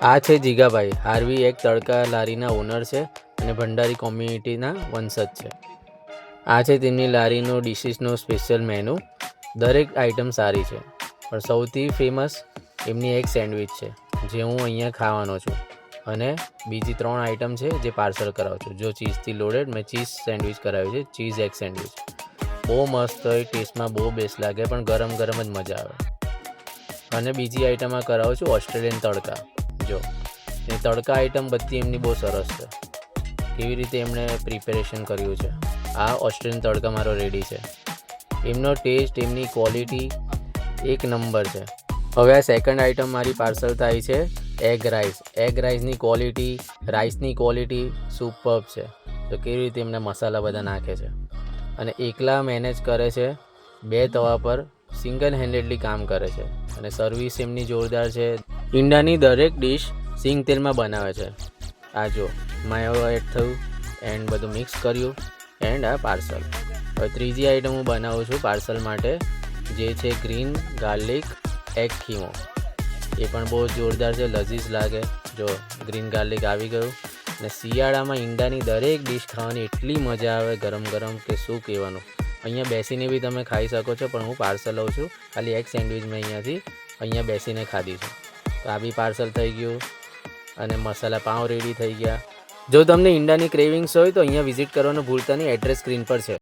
આ છે જીગાભાઈ. હાર્વી એક તડકા લારીના ઓનર છે અને ભંડારી કોમ્યુનિટીના વંશજ છે. આ છે તેમની લારીનો ડિશિસનો સ્પેશિયલ મેનુ. દરેક આઇટમ સારી છે, પણ સૌથી ફેમસ એમની એક સેન્ડવિચ છે, જે હું અહીંયા ખાવાનો છું. અને બીજી 3 આઇટમ છે જે પાર્સલ કરાવું છું. જો ચીઝથી લોડેડ મેં ચીઝ સેન્ડવિચ કરાવી છે, ચીઝ એગ સેન્ડવિચ. બહુ મસ્ત હોય, ટેસ્ટમાં બહુ બેસ્ટ લાગે, પણ ગરમ ગરમ જ મજા આવે. અને બીજી આઇટમમાં કરાવું છું ઓસ્ટ્રેલિયન તડકા. જો એ તડકા આઇટમ બધી એમની બહુ સરસ છે. કેવી રીતે એમણે પ્રિપેરેશન કર્યું છે. આ ઓસ્ટ્રેલિયન તડકા મારો રેડી છે. એમનો ટેસ્ટ, એમની ક્વોલિટી એક નંબર છે. હવે આ સેકન્ડ આઇટમ મારી પાર્સલ થાય છે એગ રાઈસ. એગ રાઈસની ક્વોલિટી, રાઈસની ક્વોલિટી સુપર્બ છે. તો કેવી રીતે એમને મસાલા બધા નાખે છે અને એકલા મેનેજ કરે છે. 2 તવા પર સિંગલ હેન્ડેડલી કામ કરે છે અને સર્વિસ એમની જોરદાર છે. ઈંડાની દરેક ડિશ સિંગ તેલમાં બનાવે છે. આ જો માયો એડ થયું એન્ડ બધું મિક્સ કર્યું એન્ડ આ પાર્સલ. હવે ત્રીજી આઈટમ હું બનાવું છું પાર્સલ માટે, જે છે ગ્રીન ગાર્લિક એગ ખીમો. એ પણ બહુ જોરદાર છે, લઝીઝ લાગે. જો ગ્રીન ગાર્લિક આવી ગયું. અને શિયાળામાં ઈંડાની દરેક ડિશ ખાવાની એટલી મજા આવે ગરમ ગરમ કે શું કહેવાનું. અહીંયા બેસીને બી તમે ખાઈ શકો છો, પણ હું પાર્સલ લઉં છું. ખાલી એક સેન્ડવિચ મેં અહીંયા બેસીને ખાધી છે. તો આ બી પાર્સલ થઈ ગયું અને મસાલા પાઉં રેડી થઈ ગયા. જો તમને ઈંડાની ક્રેવિંગ્સ હોય તો અહીંયા વિઝિટ કરવાનું ભૂલતા નહીં. એડ્રેસ સ્ક્રીન પર છે.